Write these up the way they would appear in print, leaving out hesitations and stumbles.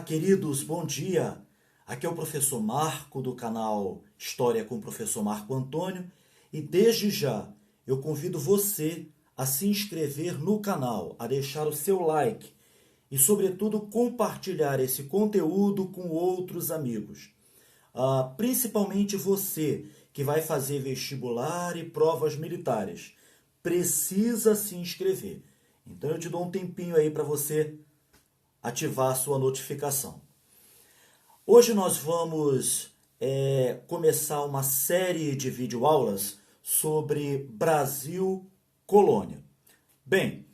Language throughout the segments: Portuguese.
queridos, bom dia. Aqui é o professor Marco do canal História com o professor Marco Antônio e desde já eu convido você a se inscrever no canal, a deixar o seu like e, sobretudo, compartilhar esse conteúdo com outros amigos. Principalmente você que vai fazer vestibular e provas militares, precisa se inscrever. Então eu te dou um tempinho aí para você ativar a sua notificação. Hoje nós vamos começar uma série de videoaulas sobre Brasil Colônia. Bem,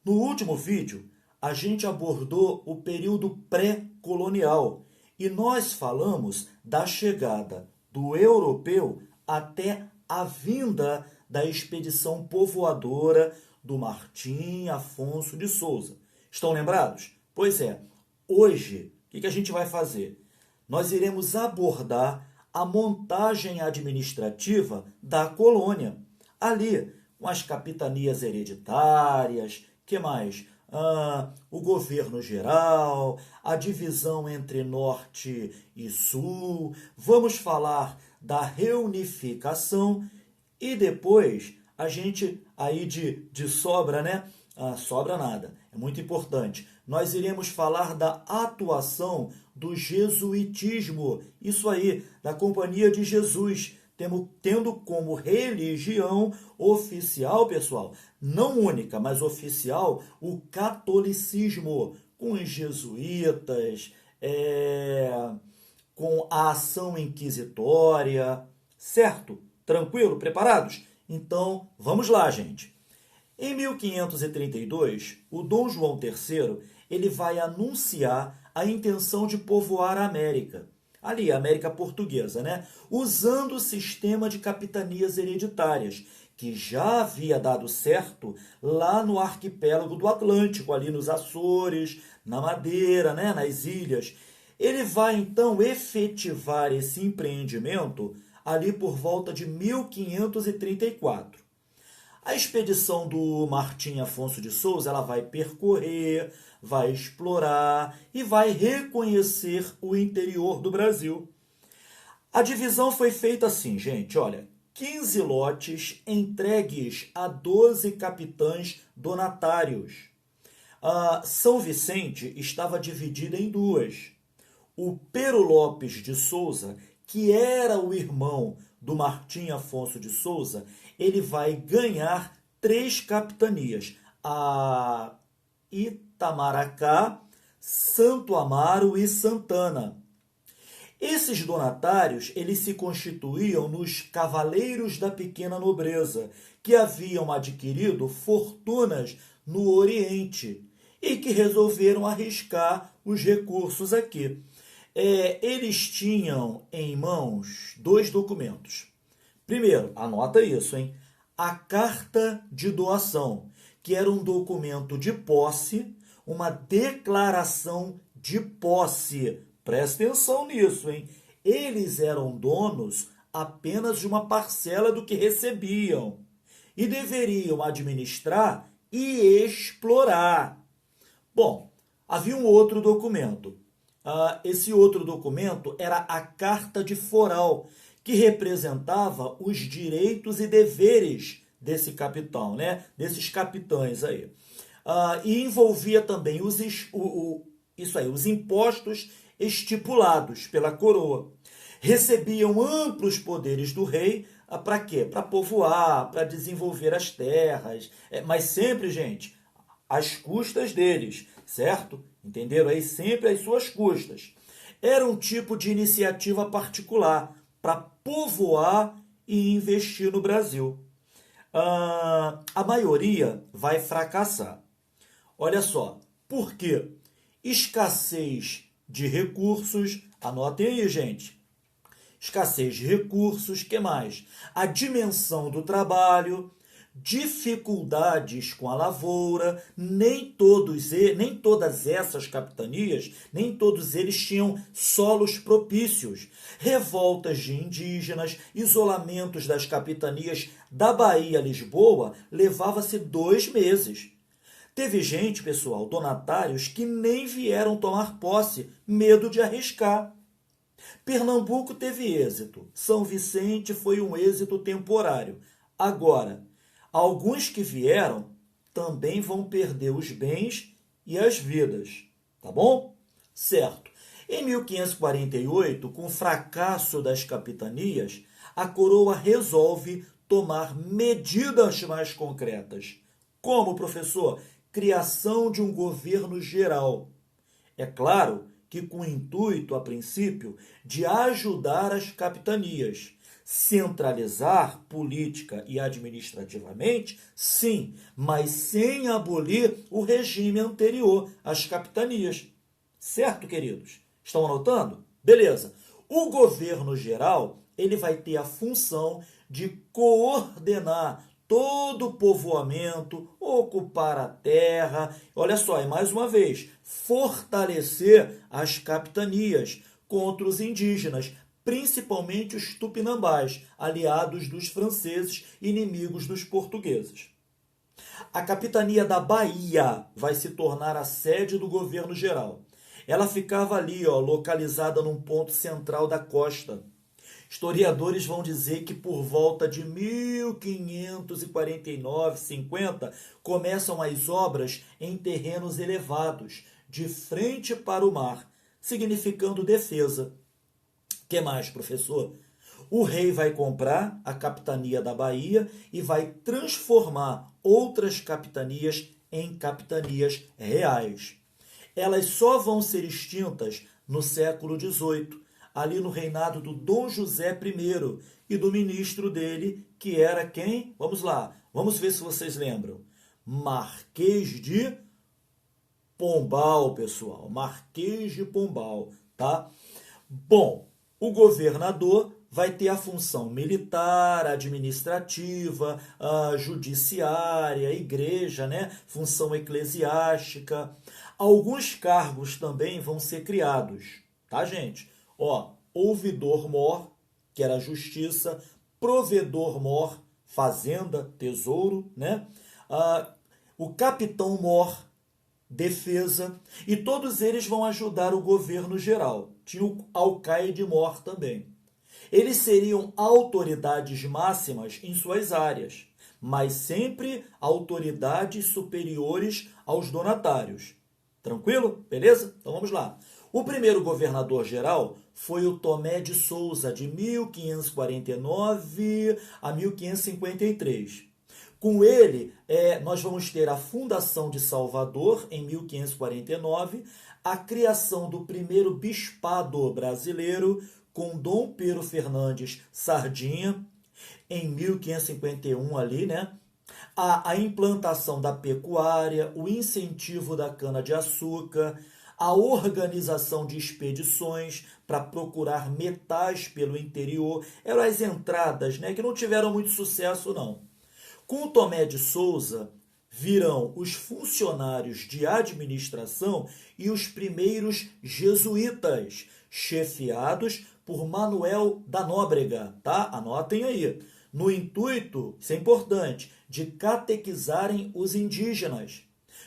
no último vídeo a gente abordou o período pré-colonial e nós falamos da chegada do europeu até a vinda da expedição povoadora do Martim Afonso de Souza. Estão lembrados? Pois é, hoje, o que a gente vai fazer? Nós iremos abordar a montagem administrativa da colônia. Ali, com as capitanias hereditárias, que mais? O governo geral, a divisão entre norte e sul. Vamos falar da reunificação e depois a gente aí de sobra, né? Sobra nada, é muito importante. Nós iremos falar da atuação do jesuitismo, isso aí, da Companhia de Jesus, tendo como religião oficial, pessoal, não única, mas oficial, o catolicismo, com os jesuítas, com a ação inquisitória, certo? Tranquilo? Preparados? Então, vamos lá, gente. Em 1532, o Dom João III ele vai anunciar a intenção de povoar a América, ali a América Portuguesa, né? Usando o sistema de capitanias hereditárias, que já havia dado certo lá no arquipélago do Atlântico, ali nos Açores, na Madeira, né? Nas ilhas. Ele vai então efetivar esse empreendimento ali por volta de 1534. A expedição do Martim Afonso de Souza ela vai percorrer, vai explorar e vai reconhecer o interior do Brasil. A divisão foi feita assim, gente, olha, 15 lotes entregues a 12 capitães donatários. São Vicente estava dividida em duas. O Pero Lopes de Souza, que era o irmão do Martim Afonso de Souza, ele vai ganhar 3 capitanias, a Itamaracá, Santo Amaro e Santana. Esses donatários eles se constituíam nos cavaleiros da pequena nobreza, que haviam adquirido fortunas no Oriente e que resolveram arriscar os recursos aqui. Eles tinham em mãos 2 documentos. Primeiro, anota isso, hein? A carta de doação, que era um documento de posse, uma declaração de posse. Presta atenção nisso, hein? Eles eram donos apenas de uma parcela do que recebiam e deveriam administrar e explorar. Bom, havia um outro documento. Esse outro documento era a Carta de Foral, que representava os direitos e deveres desse capitão, né? Desses capitães aí. E envolvia também os impostos estipulados pela coroa. Recebiam amplos poderes do rei, para quê? Para povoar, para desenvolver as terras, mas sempre, gente, às custas deles, certo? Entenderam? Aí sempre às suas custas. Era um tipo de iniciativa particular para povoar e investir no Brasil. A maioria vai fracassar. Olha só, por quê? Escassez de recursos, anotem aí, gente. Escassez de recursos, que mais? A dimensão do trabalho, dificuldades com a lavoura, nem todas essas capitanias, nem todos eles tinham solos propícios, revoltas de indígenas, isolamentos das capitanias da Bahia a Lisboa, levava-se 2 meses. Teve gente, pessoal, donatários, que nem vieram tomar posse, medo de arriscar. Pernambuco teve êxito, São Vicente foi um êxito temporário. Agora, alguns que vieram também vão perder os bens e as vidas, tá bom? Certo. Em 1548, com o fracasso das capitanias, a coroa resolve tomar medidas mais concretas. Como, professor? Criação de um governo geral. É claro que com o intuito, a princípio, de ajudar as capitanias. Centralizar política e administrativamente, sim, mas sem abolir o regime anterior às capitanias. Certo, queridos? Estão anotando? Beleza. O governo geral, ele vai ter a função de coordenar todo o povoamento, ocupar a terra, olha só, e mais uma vez, fortalecer as capitanias contra os indígenas, principalmente os tupinambás, aliados dos franceses, inimigos dos portugueses. A capitania da Bahia vai se tornar a sede do governo geral. Ela ficava ali, localizada num ponto central da costa. Historiadores vão dizer que por volta de 1549, 50, começam as obras em terrenos elevados, de frente para o mar, significando defesa. Que mais, professor? O rei vai comprar a capitania da Bahia e vai transformar outras capitanias em capitanias reais. Elas só vão ser extintas no século XVIII, ali no reinado do Dom José I e do ministro dele, que era quem? Vamos lá, vamos ver se vocês lembram. Marquês de Pombal, pessoal. Marquês de Pombal, tá? Bom, o governador vai ter a função militar, administrativa, judiciária, igreja, né? Função eclesiástica. Alguns cargos também vão ser criados, tá, gente? Ouvidor-mor, que era justiça, provedor-mor, fazenda, tesouro, né? O capitão-mor, defesa, e todos eles vão ajudar o governo geral. Tinha o alcaide-mor também. Eles seriam autoridades máximas em suas áreas, mas sempre autoridades superiores aos donatários. Tranquilo? Beleza? Então vamos lá. O primeiro governador-geral foi o Tomé de Souza, de 1549 a 1553. Com ele, nós vamos ter a fundação de Salvador, em 1549, a criação do primeiro bispado brasileiro, com Dom Pedro Fernandes Sardinha, em 1551 ali, né? A implantação da pecuária, o incentivo da cana-de-açúcar, a organização de expedições para procurar metais pelo interior, eram as entradas, né, que não tiveram muito sucesso, não. Com Tomé de Souza virão os funcionários de administração e os primeiros jesuítas, chefiados por Manuel da Nóbrega, tá? Anotem aí. No intuito, isso é importante, de catequizarem os indígenas.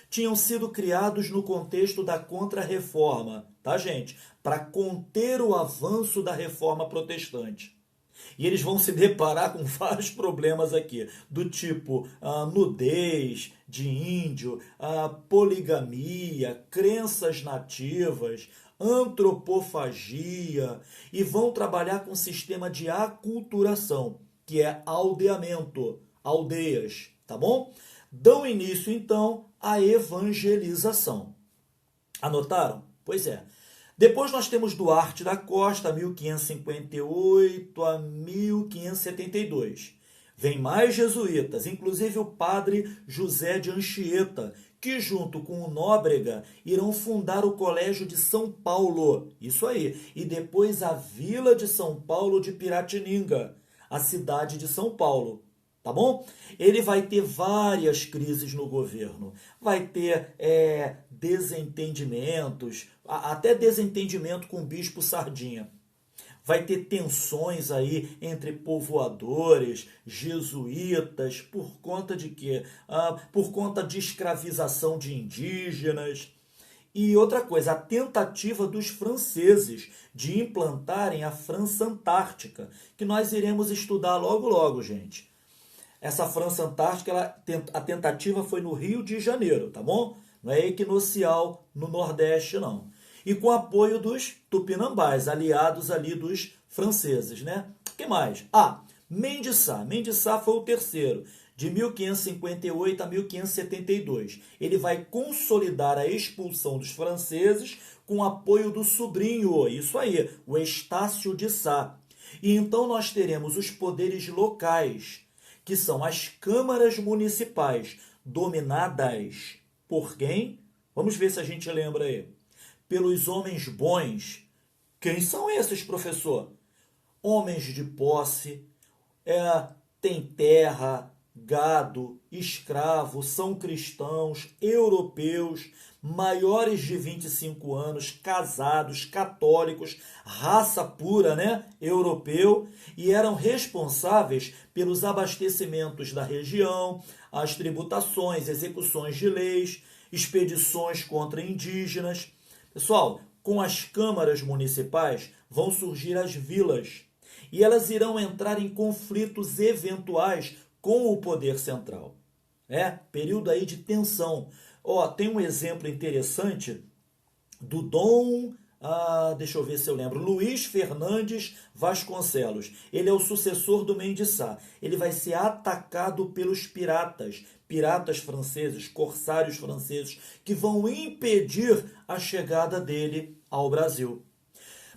Tinham sido criados no contexto da Contra-Reforma, tá, gente? Para conter o avanço da Reforma Protestante. E eles vão se deparar com vários problemas aqui, do tipo nudez de índio, poligamia, crenças nativas, antropofagia, e vão trabalhar com um sistema de aculturação, que é aldeamento, aldeias, tá bom? Dão início, então, à evangelização. Anotaram? Pois é. Depois nós temos Duarte da Costa, 1558 a 1572. Vem mais jesuítas, inclusive o padre José de Anchieta, que junto com o Nóbrega irão fundar o Colégio de São Paulo. Isso aí. E depois a Vila de São Paulo de Piratininga, a cidade de São Paulo. Tá bom? Ele vai ter várias crises no governo. Vai ter desentendimentos, até desentendimento com o bispo Sardinha. vai ter tensões aí entre povoadores, jesuítas, por conta de quê? Por conta de escravização de indígenas. E outra coisa, a tentativa dos franceses de implantarem a França Antártica, que nós iremos estudar logo logo, gente. Essa França Antártica, a tentativa foi no Rio de Janeiro, tá bom? Não é equinocial no Nordeste, não. E com apoio dos tupinambás, aliados ali dos franceses, né? O que mais? Mendes Sá. Mendes Sá foi o terceiro, de 1558 a 1572. Ele vai consolidar a expulsão dos franceses com apoio do sobrinho, isso aí, o Estácio de Sá. E então nós teremos os poderes locais, que são as câmaras municipais, dominadas por quem? Vamos ver se a gente lembra aí. Pelos homens bons. Quem são esses, professor? Homens de posse, tem terra, gado, escravo, são cristãos, europeus, maiores de 25 anos, casados, católicos, raça pura, né? Europeu, e eram responsáveis pelos abastecimentos da região, as tributações, execuções de leis, expedições contra indígenas. Pessoal, com as câmaras municipais vão surgir as vilas, e elas irão entrar em conflitos eventuais com o poder central. Período aí de tensão. Tem um exemplo interessante do Dom, deixa eu ver se eu lembro, Luiz Fernandes Vasconcelos. Ele é o sucessor do Mendes Sá. Ele vai ser atacado pelos piratas franceses, corsários franceses, que vão impedir a chegada dele ao Brasil.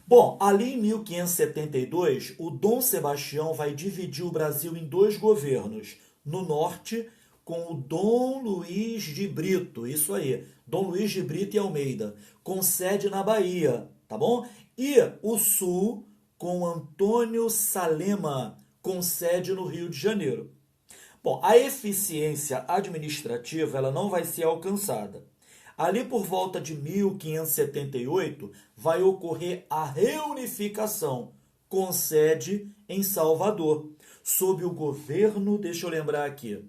Bom, ali em 1572, o Dom Sebastião vai dividir o Brasil em dois governos. No norte, com o Dom Luiz de Brito, isso aí, Dom Luiz de Brito e Almeida, com sede na Bahia, tá bom? E o sul, com Antônio Salema, com sede no Rio de Janeiro. Bom, a eficiência administrativa ela não vai ser alcançada. Ali por volta de 1578 vai ocorrer a reunificação com sede em Salvador, sob o governo, deixa eu lembrar aqui,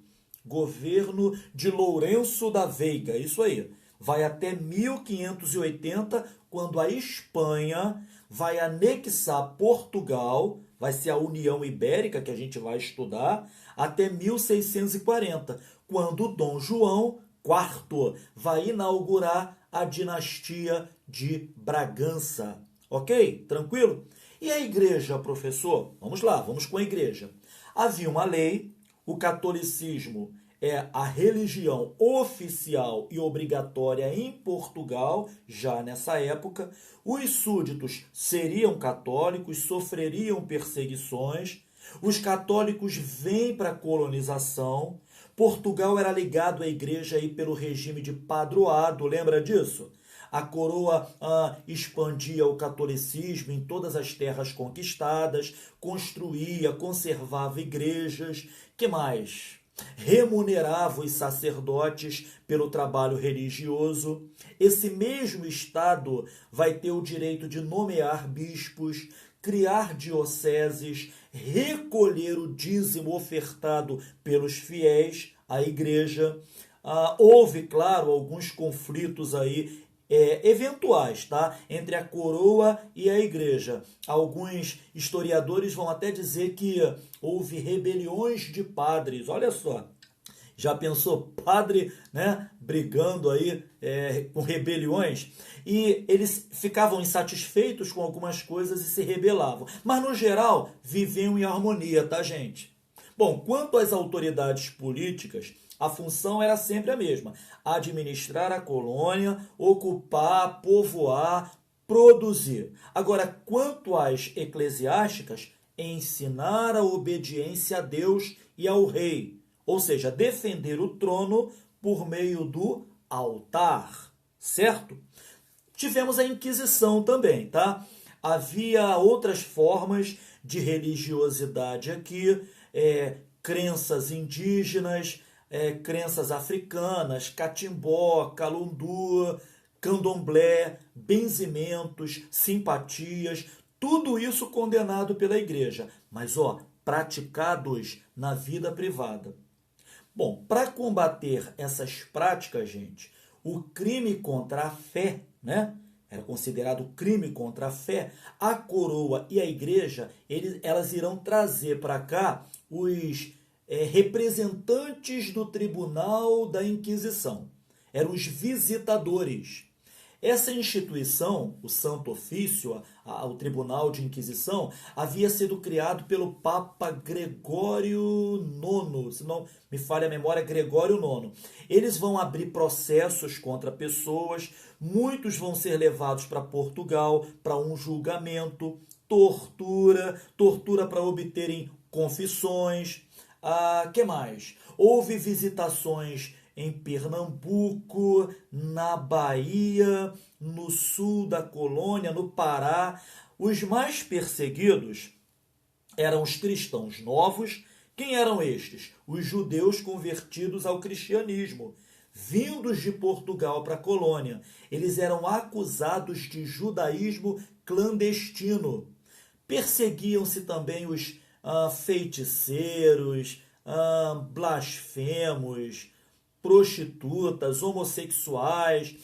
governo de Lourenço da Veiga, isso aí. Vai até 1580, quando a Espanha vai anexar Portugal, vai ser a União Ibérica que a gente vai estudar, até 1640, quando Dom João IV vai inaugurar a dinastia de Bragança. Ok? Tranquilo? E a igreja, professor? Vamos lá, vamos com a igreja. Havia uma lei, o catolicismo é a religião oficial e obrigatória em Portugal, já nessa época. Os súditos seriam católicos, sofreriam perseguições. Os católicos vêm para a colonização. Portugal era ligado à igreja aí pelo regime de padroado, lembra disso? A coroa expandia o catolicismo em todas as terras conquistadas, construía, conservava igrejas. Que mais? Remunerava os sacerdotes pelo trabalho religioso. Esse mesmo Estado vai ter o direito de nomear bispos, criar dioceses, recolher o dízimo ofertado pelos fiéis à igreja. Houve, claro, alguns conflitos aí eventuais, tá? Entre a coroa e a igreja. Alguns historiadores vão até dizer que houve rebeliões de padres. Olha só, já pensou padre, né, brigando aí com rebeliões? E eles ficavam insatisfeitos com algumas coisas e se rebelavam. Mas, no geral, viviam em harmonia, tá, gente? Bom, quanto às autoridades políticas, a função era sempre a mesma: administrar a colônia, ocupar, povoar, produzir. Agora, quanto às eclesiásticas, ensinar a obediência a Deus e ao rei, ou seja, defender o trono por meio do altar, certo? Tivemos a Inquisição também, tá? Havia outras formas de religiosidade aqui, crenças indígenas, crenças africanas, catimbó, calundu, candomblé, benzimentos, simpatias, Tudo isso condenado pela igreja, mas praticados na vida privada. Bom, para combater essas práticas, gente, o crime contra a fé, né? Era considerado crime contra a fé. A coroa e a igreja, elas irão trazer para cá os representantes do tribunal da Inquisição. Eram os visitadores. Essa instituição, o Santo Ofício, o Tribunal de Inquisição, havia sido criado pelo Papa Gregório IX, se não me falha a memória, Gregório IX. Eles vão abrir processos contra pessoas, muitos vão ser levados para Portugal para um julgamento, tortura para obterem confissões. Que mais? Houve visitações em Pernambuco, na Bahia, no sul da colônia, no Pará. Os mais perseguidos eram os cristãos novos. Quem eram estes? Os judeus convertidos ao cristianismo, vindos de Portugal para a colônia. Eles eram acusados de judaísmo clandestino. Perseguiam-se também os feiticeiros, blasfemos, prostitutas, homossexuais.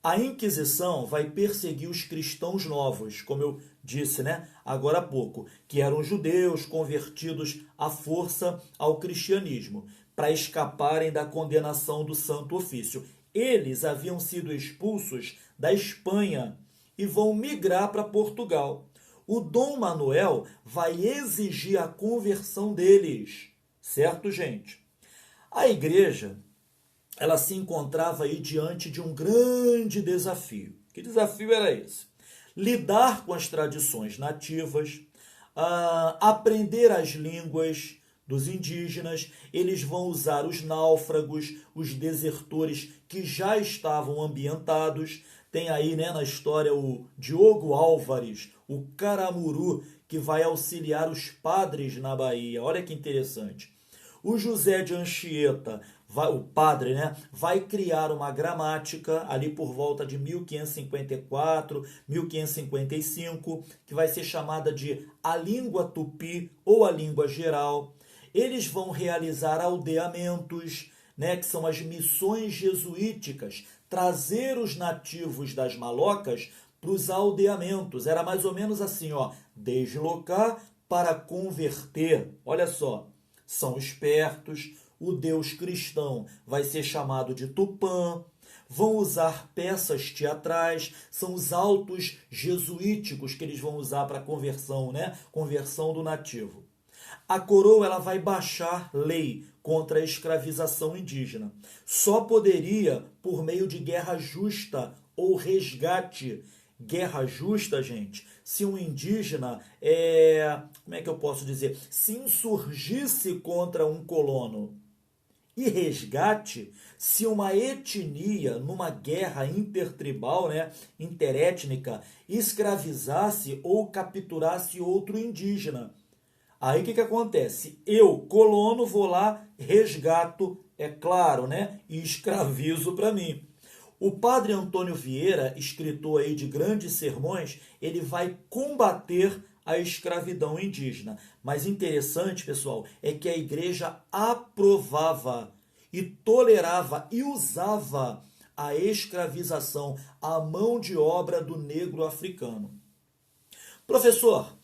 A Inquisição vai perseguir os cristãos novos, como eu disse, né, agora há pouco, que eram judeus convertidos à força ao cristianismo, para escaparem da condenação do Santo Ofício. Eles haviam sido expulsos da Espanha e vão migrar para Portugal. O Dom Manuel vai exigir a conversão deles, certo, gente? A igreja, ela se encontrava aí diante de um grande desafio. Que desafio era esse? Lidar com as tradições nativas, aprender as línguas dos indígenas. Eles vão usar os náufragos, os desertores que já estavam ambientados. Tem aí, né, na história o Diogo Álvares, o Caramuru, que vai auxiliar os padres na Bahia. Olha que interessante. O José de Anchieta, o padre, né, vai criar uma gramática ali por volta de 1554, 1555, que vai ser chamada de a língua tupi ou a língua geral. Eles vão realizar aldeamentos, né, que são as missões jesuíticas, trazer os nativos das Malocas para os aldeamentos. Era mais ou menos assim, deslocar para converter. Olha só. São espertos, o Deus cristão vai ser chamado de Tupã, vão usar peças teatrais, são os autos jesuíticos que eles vão usar para conversão, né? Conversão do nativo. A coroa, ela vai baixar lei contra a escravização indígena. Só poderia por meio de guerra justa ou resgate. Guerra justa, gente, se um indígena, como é que eu posso dizer, se insurgisse contra um colono. E resgate, se uma etnia, numa guerra intertribal, né, interétnica, escravizasse ou capturasse outro indígena. Aí o que acontece? Eu, colono, vou lá, resgato, é claro, né, e escravizo para mim. O padre Antônio Vieira, escritor aí de grandes sermões, ele vai combater a escravidão indígena. Mas interessante, pessoal, é que a igreja aprovava e tolerava e usava a escravização, a mão de obra do negro africano. Professor,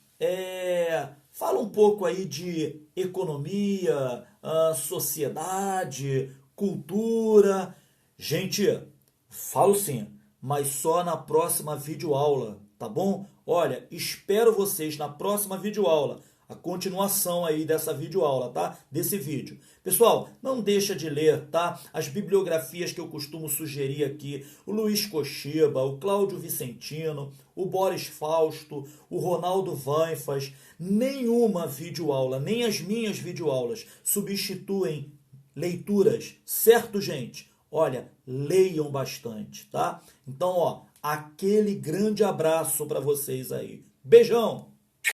fala um pouco aí de economia, sociedade, cultura. Gente, falo sim, mas só na próxima videoaula, tá bom? Olha, espero vocês na próxima videoaula, a continuação aí dessa videoaula, tá? Desse vídeo. Pessoal, não deixa de ler, tá? As bibliografias que eu costumo sugerir aqui, o Luiz Kocheba, o Cláudio Vicentino, o Boris Fausto, o Ronaldo Vanfas. Nenhuma videoaula, nem as minhas videoaulas substituem leituras, certo, gente? Olha, leiam bastante, tá? Então, aquele grande abraço para vocês aí. Beijão!